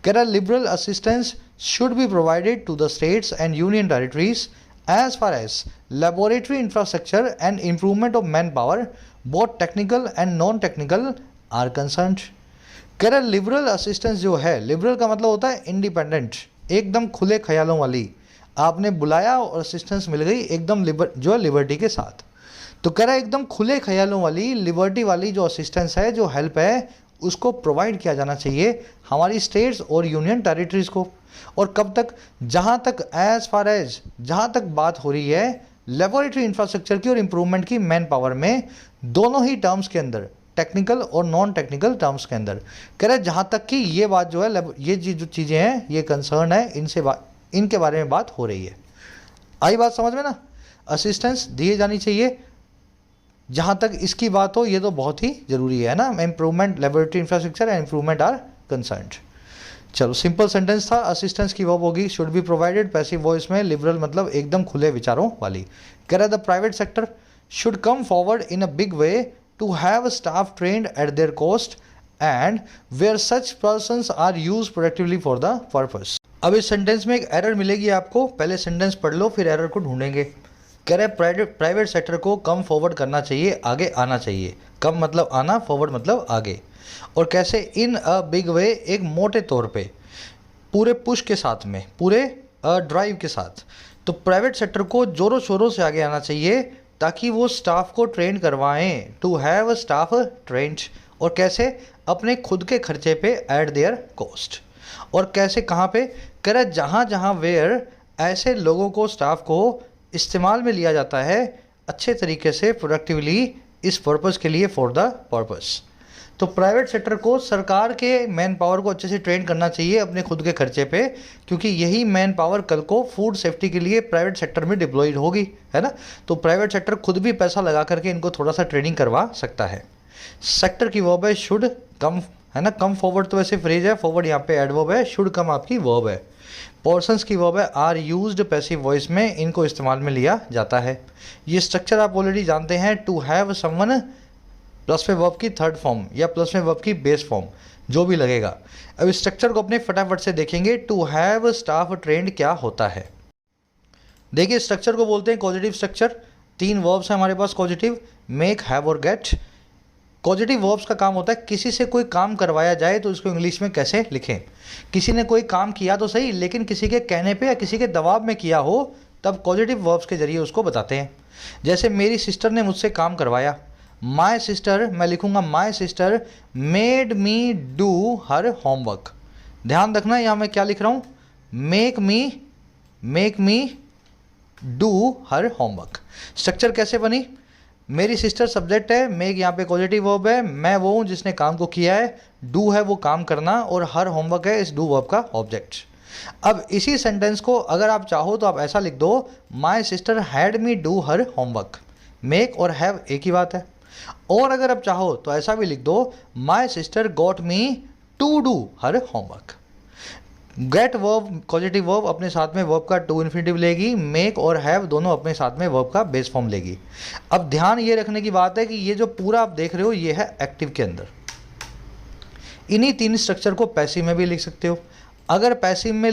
कह रहा liberal assistance should be provided to the states and union territories as far as laboratory infrastructure and improvement of manpower, both technical and non-technical are concerned. कह रहा लिबरल असिस्टेंस जो है, liberal का मतलब होता है इंडिपेंडेंट, एकदम खुले ख्यालों वाली, आपने बुलाया और असिस्टेंस मिल गई एकदम जो है लिबर्टी के साथ। तो कह रहा है एकदम खुले ख्यालों वाली, लिबर्टी वाली जो असिस्टेंस है, जो हेल्प है, उसको प्रोवाइड किया जाना चाहिए हमारी स्टेट्स और यूनियन टेरिटरीज को। और कब तक, जहाँ तक एज फार एज, जहाँ तक बात हो रही है लेबोरेटरी इंफ्रास्ट्रक्चर की और इम्प्रूवमेंट की मैन पावर में, दोनों ही टर्म्स के अंदर, टेक्निकल और नॉन टेक्निकल टर्म्स के अंदर, कह रहे जहाँ तक कि ये बात जो है, ये जो चीज़ें हैं, ये कंसर्न है, इनके बारे में बात हो रही है। आई बात समझ में ना, असिस्टेंस दिए जानी चाहिए, जहाँ तक इसकी बात हो, ये तो बहुत ही ज़रूरी है ना, improvement, laboratory infrastructure and improvement are concerned. चलो सिंपल सेंटेंस था, असिस्टेंस की वर्ब होगी should be provided, passive voice में लिबरल मतलब एकदम खुले विचारों वाली। कह रहा the private sector should come forward in a big way to have staff trained at their cost and where such persons are use productively for the purpose. अब इस सेंटेंस में एक एरर मिलेगी आपको, पहले सेंटेंस पढ़ लो फिर एरर को ढूंढेंगे। कह रहे प्राइवेट सेक्टर को कम फॉरवर्ड करना चाहिए, आगे आना चाहिए, कम मतलब आना, फॉरवर्ड मतलब आगे, और कैसे, इन अ बिग वे, एक मोटे तौर पे, पूरे पुश के साथ में, पूरे ड्राइव के साथ। तो प्राइवेट सेक्टर को जोरों शोरों से आगे आना चाहिए ताकि वो स्टाफ को ट्रेन करवाएं, टू हैव स्टाफ ट्रेंड, और कैसे, अपने खुद के खर्चे पे, एट देयर कॉस्ट, और कैसे, कहाँ पे, कह रहा जहाँ जहाँ वेयर ऐसे लोगों को, स्टाफ को इस्तेमाल में लिया जाता है अच्छे तरीके से, प्रोडक्टिवली, इस पर्पस के लिए, फॉर द पर्पस। तो प्राइवेट सेक्टर को सरकार के मैन पावर को अच्छे से ट्रेन करना चाहिए अपने खुद के खर्चे पे, क्योंकि यही मैन पावर कल को फूड सेफ्टी के लिए प्राइवेट सेक्टर में डिप्लॉयड होगी, है ना। तो प्राइवेट सेक्टर खुद भी पैसा लगा करके इनको थोड़ा सा ट्रेनिंग करवा सकता है। सेक्टर की वर्ब है शुड कम, है ना, कम फॉरवर्ड तो वैसे फ्रेज है, फॉरवर्ड यहाँ पे एडवर्ब है, शुड कम आपकी वर्ब है। पर्सन्स की वर्ब है आर यूज्ड पैसिव वॉइस में, इनको इस्तेमाल में लिया जाता है। ये स्ट्रक्चर आप ऑलरेडी जानते हैं, टू हैव समवन प्लस में वर्ब की थर्ड फॉर्म या प्लस में वर्ब की बेस फॉर्म, जो भी लगेगा। अब इस स्ट्रक्चर को अपने फटाफट से देखेंगे। टू हैव स्टाफ ट्रेंड क्या होता है, देखिए स्ट्रक्चर को बोलते हैं कॉजेटिव स्ट्रक्चर। 3 वर्ब्स हैं हमारे पास कॉजेटिव, मेक, हैव और गेट। कॉजेटिव वर्ब्स का काम होता है किसी से कोई काम करवाया जाए तो उसको इंग्लिश में कैसे लिखें। किसी ने कोई काम किया तो सही, लेकिन किसी के कहने पे या किसी के दबाव में किया हो, तब कॉजेटिव वर्ब्स के जरिए उसको बताते हैं। जैसे मेरी सिस्टर ने मुझसे काम करवाया, माई सिस्टर, मैं लिखूंगा my sister made me do her homework. ध्यान रखना यहाँ मैं क्या लिख रहा हूँ, make me do her homework. Structure कैसे बनी, मेरी सिस्टर सब्जेक्ट है, मेक यहाँ पे पॉजिटिव वर्ब है, मैं वो हूँ जिसने काम को किया है, डू है वो काम करना, और हर होमवर्क है इस डू वर्ब का ऑब्जेक्ट। अब इसी सेंटेंस को अगर आप चाहो तो आप ऐसा लिख दो, my sister had me do her homework. Make और हैव एक ही बात है। और अगर आप चाहो तो ऐसा भी लिख दो, my sister got me to do her homework. Get verb positive verb अपने साथ में वर्ब का टू इन्फिनिटिव लेगी, मेक और हैव दोनों अपने साथ में वर्ब का बेस फॉर्म लेगी। अब ध्यान ये रखने की बात है कि ये जो पूरा आप देख रहे हो ये है एक्टिव के अंदर। इन्हीं 3 स्ट्रक्चर को पैसिव में भी लिख सकते हो। अगर पैसिव में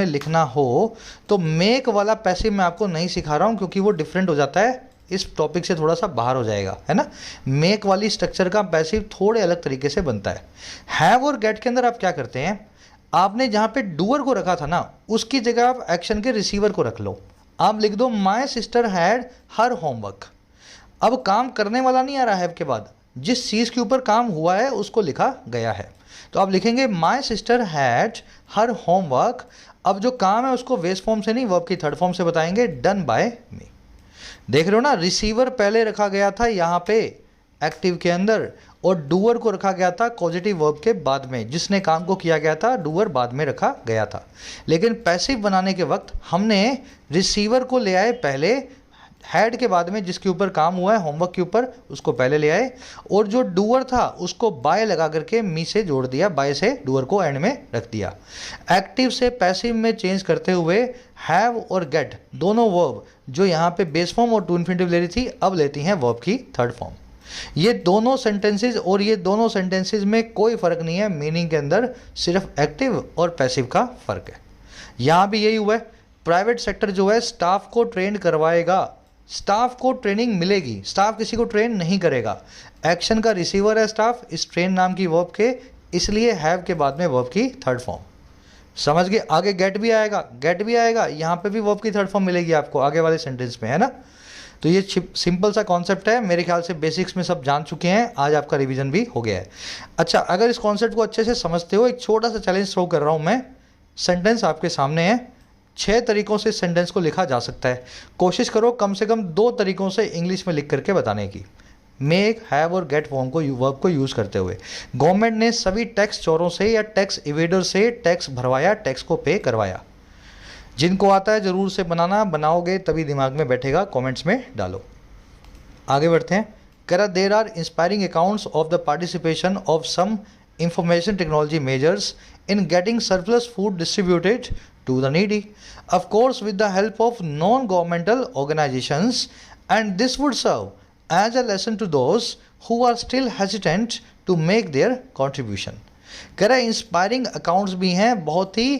लिखना हो तो मेक वाला पैसिव मैं आपको नहीं सिखा रहा हूँ, क्योंकि वो डिफरेंट हो जाता है, इस टॉपिक से थोड़ा सा बाहर हो जाएगा, है ना। मेक वाली स्ट्रक्चर का पैसिव थोड़े अलग तरीके से बनता है। हैव और गेट के अंदर आप क्या करते हैं, आपने जहाँ पे डूअर को रखा था ना, उसकी जगह आप एक्शन के रिसीवर को रख लो। आप लिख दो my sister had her homework. अब काम करने वाला नहीं आ रहा है के बाद, जिस चीज़ के ऊपर काम हुआ है उसको लिखा गया है। तो आप लिखेंगे my sister had her homework. अब जो काम है उसको बेस फॉर्म से नहीं, वर्ब की थर्ड फॉर्म से बताएंगे, डन बाय मी। देख रहे हो ना, रिसीवर पहले रखा गया था यहाँ पे एक्टिव के अंदर, और डूअर को रखा गया था कॉजेटिव वर्ब के बाद में, जिसने काम को किया गया था डूअर बाद में रखा गया था। लेकिन पैसिव बनाने के वक्त हमने रिसीवर को ले आए पहले, हैड के बाद में जिसके ऊपर काम हुआ है होमवर्क के ऊपर उसको पहले ले आए, और जो डूअर था उसको बाय लगा करके मी से जोड़ दिया, बाय से डूअर को एंड में रख दिया। एक्टिव से पैसिव में चेंज करते हुए हैव और गेट दोनों वर्ब जो यहाँ पे बेस फॉर्म और टू इन्फिनिटिव ले रही थी अब लेती हैं वर्ब की थर्ड फॉर्म। ये दोनों सेंटेंसेज और ये दोनों सेंटेंसेज में कोई फर्क नहीं है मीनिंग के अंदर, सिर्फ एक्टिव और पैसिव का फर्क है। यहाँ भी यही हुआ है, प्राइवेट सेक्टर जो है स्टाफ को ट्रेन करवाएगा, स्टाफ को ट्रेनिंग मिलेगी, स्टाफ किसी को ट्रेन नहीं करेगा। एक्शन का रिसीवर है स्टाफ इस ट्रेन नाम की वर्ब के, इसलिए हैव के बाद में वर्ब की थर्ड फॉर्म। समझ गए? आगे गेट भी आएगा, गेट भी आएगा, यहाँ पे भी वर्ब की थर्ड फॉर्म मिलेगी आपको आगे वाले सेंटेंस में, है ना। तो ये सिंपल सा कॉन्सेप्ट है, मेरे ख्याल से बेसिक्स में सब जान चुके हैं, आज आपका रिवीजन भी हो गया है। अच्छा, अगर इस कॉन्सेप्ट को अच्छे से समझते हो, एक छोटा सा चैलेंज थ्रो कर रहा हूँ मैं। सेंटेंस आपके सामने है, 6 तरीकों से सेंटेंस को लिखा जा सकता है। कोशिश करो कम से कम 2 तरीकों से इंग्लिश में लिख करके बताने की, मेक, हैव और गेट फॉर्म को वर्ब को यूज़ करते हुए। गवर्नमेंट ने सभी टैक्स चोरों से या टैक्स इवेडर से टैक्स भरवाया, टैक्स को पे करवाया। जिनको आता है ज़रूर से बनाना, बनाओगे तभी दिमाग में बैठेगा, कमेंट्स में डालो। आगे बढ़ते हैं। करा there are inspiring accounts of the participation of some information technology majors in getting surplus food distributed to the needy, of course with the help of non-governmental organizations, and this would serve as a lesson to those who are still hesitant to make their contribution. कह रहा है inspiring accounts भी हैं, बहुत ही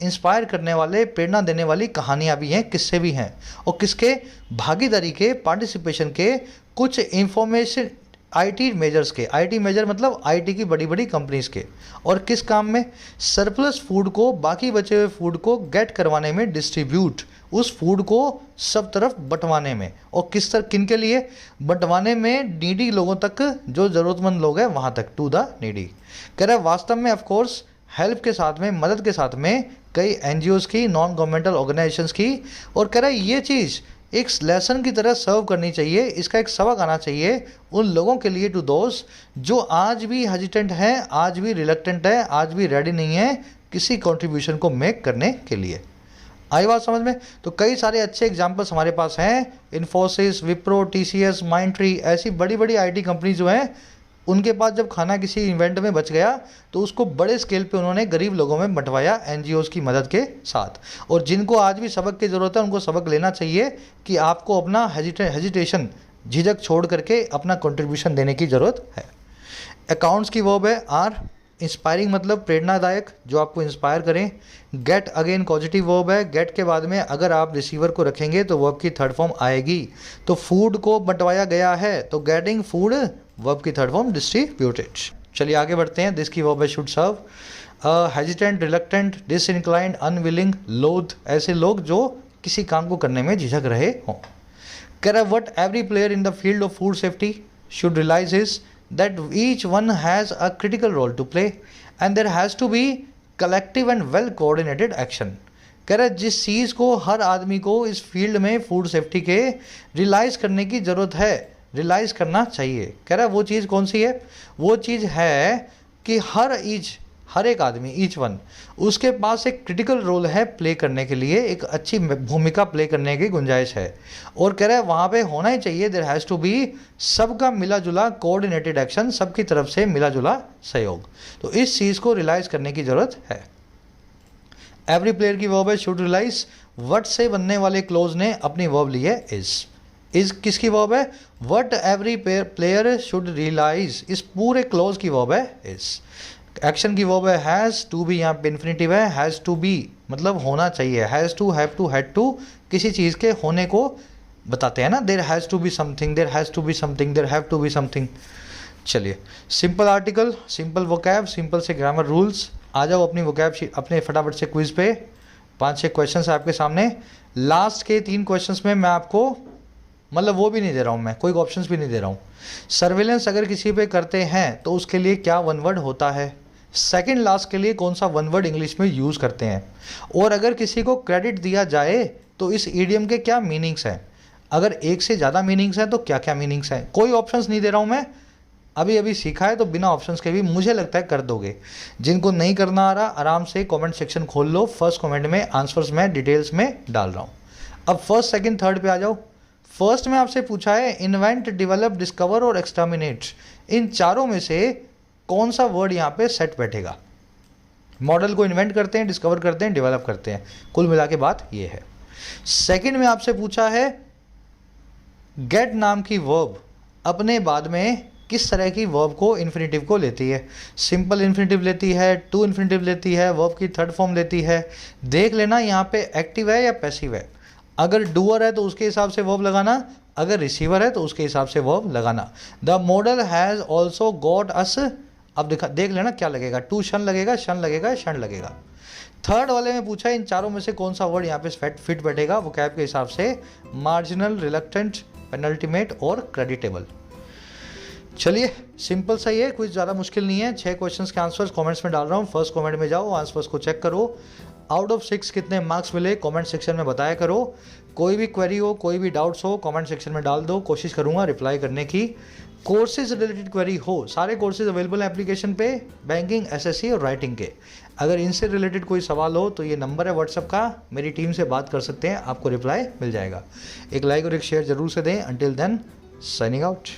inspire करने वाले, प्रेरणा देने वाली कहानियाँ भी हैं, किस्से भी हैं, और किसके? भागीदारी के, पार्टिसिपेशन के, कुछ इंफॉर्मेशन आईटी मेजर्स के। आईटी मेजर मतलब आईटी की बड़ी बड़ी कंपनीज के। और किस काम में? सरप्लस फूड को, बाकी बचे हुए फूड को गेट करवाने में, डिस्ट्रीब्यूट, उस फूड को सब तरफ बंटवाने में। और किस तरह, किन के लिए बंटवाने में? नीडी लोगों तक, जो ज़रूरतमंद लोग हैं वहाँ तक, टू द नीडी। कह रहा है वास्तव में ऑफकोर्स हेल्प के साथ में, मदद के साथ में कई एनजीओज़ की, नॉन गवर्नमेंटल ऑर्गेनाइजेशंस की। और कह रहा है ये चीज़ एक लेसन की तरह सर्व करनी चाहिए, इसका एक सबक आना चाहिए उन लोगों के लिए, टू दोस जो आज भी हेजिटेंट हैं, आज भी रिलक्टेंट है, आज भी रेडी नहीं है किसी कंट्रीब्यूशन को मेक करने के लिए। आई बात समझ में? तो कई सारे अच्छे एग्जांपल्स हमारे पास हैं, इन्फोसिस, विप्रो, टीसीएस, माइंडट्री, ऐसी बड़ी बड़ी आईटी कंपनी जो हैं, उनके पास जब खाना किसी इवेंट में बच गया तो उसको बड़े स्केल पे उन्होंने गरीब लोगों में बंटवाया एनजीओज़ की मदद के साथ। और जिनको आज भी सबक की ज़रूरत है उनको सबक लेना चाहिए कि आपको अपना हेजिटेशन, झिझक छोड़ करके अपना कंट्रीब्यूशन देने की ज़रूरत है। अकाउंट्स की वर्ब है आर, इंस्पायरिंग मतलब प्रेरणादायक, जो आपको इंस्पायर करें। गेट अगेन पॉजिटिव वर्ब है, गेट के बाद में अगर आप रिसीवर को रखेंगे तो वर्ब की थर्ड फॉर्म आएगी। तो फूड को बंटवाया गया है तो गेटिंग फूड, वर्ब की थर्ड फॉर्म डिस्ट्रीब्यूटेड। चलिए आगे बढ़ते हैं। दिस की वर्ब है should serve. Hesitant, reluctant, disinclined, unwilling, loath, ऐसे लोग जो किसी काम को करने में झिझक रहे हों। कह रहा है what every player in the field of food safety should realise is that each one has a critical role to play and there has to be collective and well coordinated action। कह रहा है जिस चीज़ को हर आदमी को इस field में food safety के रियलाइज करने की ज़रूरत है, रियलाइज करना चाहिए। कह रहा है वो चीज़ कौन सी है? वो चीज़ है कि हर एक आदमी, ईच वन, उसके पास एक क्रिटिकल रोल है प्ले करने के लिए, एक अच्छी भूमिका प्ले करने की गुंजाइश है। और कह रहा है वहाँ पे होना ही चाहिए, देयर हैज़ टू बी, सबका मिला जुला कोऑर्डिनेटेड एक्शन, सबकी तरफ से मिला जुला सहयोग। तो इस चीज़ को रियलाइज़ करने की ज़रूरत है। एवरी प्लेयर की वर्ब है शुड रियलाइज। वट से बनने वाले क्लोज ने अपनी वर्ब ली है इज किसकी वर्ब है? What every player should realise, इस पूरे क्लोज की वर्ब है इज। एक्शन की वर्ब है हैज़ टू बी, यहाँ पे इन्फिनिटिव है, हैज़ टू बी मतलब होना चाहिए, has to, have to, had to, किसी चीज़ के होने को बताते हैं ना, there has to be something, there has to be something, there have to be something. चलिए simple article, simple vocab, simple से ग्रामर रूल्स। आ जाओ अपनी वोकैब अपने फटाफट से क्विज पे। 5-6 क्वेश्चन है आपके सामने। लास्ट के 3 क्वेश्चंस में मैं आपको मतलब वो भी नहीं दे रहा हूँ, मैं कोई ऑप्शंस भी नहीं दे रहा हूँ। सर्विलेंस अगर किसी पे करते हैं तो उसके लिए क्या वन वर्ड होता है? सेकंड लास्ट के लिए कौन सा वन वर्ड इंग्लिश में यूज़ करते हैं? और अगर किसी को क्रेडिट दिया जाए तो इस ईडियम के क्या मीनिंग्स हैं? अगर एक से ज़्यादा मीनिंग्स हैं तो क्या क्या मीनिंग्स हैं? कोई ऑप्शंस नहीं दे रहा हूँ मैं, अभी अभी सीखा है तो बिना ऑप्शंस के भी मुझे लगता है कर दोगे। जिनको नहीं करना आ रहा आराम से कमेंट सेक्शन खोल लो, फर्स्ट कमेंट में आंसर्स मैं डिटेल्स में डाल रहा हूँ। अब फर्स्ट सेकंड थर्ड पे आ जाओ। फर्स्ट में आपसे पूछा है इन्वेंट, डिवेलप, डिस्कवर और एक्सटर्मिनेट, इन चारों में से कौन सा वर्ड यहाँ पे सेट बैठेगा। मॉडल को इन्वेंट करते हैं, डिस्कवर करते हैं, डेवलप करते हैं, कुल मिला के बात ये है। सेकंड में आपसे पूछा है गेट नाम की वर्ब अपने बाद में किस तरह की वर्ब को इन्फिनेटिव को लेती है। सिंपल इन्फिनेटिव लेती है, टू इन्फिनेटिव लेती है, वर्ब की थर्ड फॉर्म लेती है। देख लेना यहाँ पे एक्टिव है या पैसिव है। अगर डूअर है तो उसके हिसाब से वर्ब लगाना, अगर रिसीवर है तो उसके हिसाब से वर्ब लगाना। The model has also got अस, अब देख लेना क्या लगेगा, टू शन लगेगा, शन लगेगा, क्षण लगेगा। थर्ड वाले में पूछा इन चारों में से कौन सा वर्ड यहाँ पे फिट बैठेगा वो कैब के हिसाब से। मार्जिनल, रिलक्टेंट, पेनल्टीमेट और क्रेडिटेबल। चलिए सिंपल सही है, कुछ ज़्यादा मुश्किल नहीं है। 6 क्वेश्चंस के आंसर्स कमेंट्स में डाल रहा हूँ, फर्स्ट कमेंट में जाओ, आंसर्स को चेक करो। आउट ऑफ 6 कितने मार्क्स मिले कमेंट सेक्शन में बताया करो। कोई भी क्वेरी हो, कोई भी डाउट्स हो कमेंट सेक्शन में डाल दो, कोशिश करूँगा रिप्लाई करने की। कोर्सेज रिलेटेड क्वेरी हो, सारे कोर्सेज अवेलेबल हैं एप्लीकेशन पे, बैंकिंग, एसएससी और राइटिंग के। अगर इनसे रिलेटेड कोई सवाल हो तो ये नंबर है व्हाट्सएप का, मेरी टीम से बात कर सकते हैं, आपको रिप्लाई मिल जाएगा। एक लाइक और एक शेयर जरूर से दें। Until then signing out.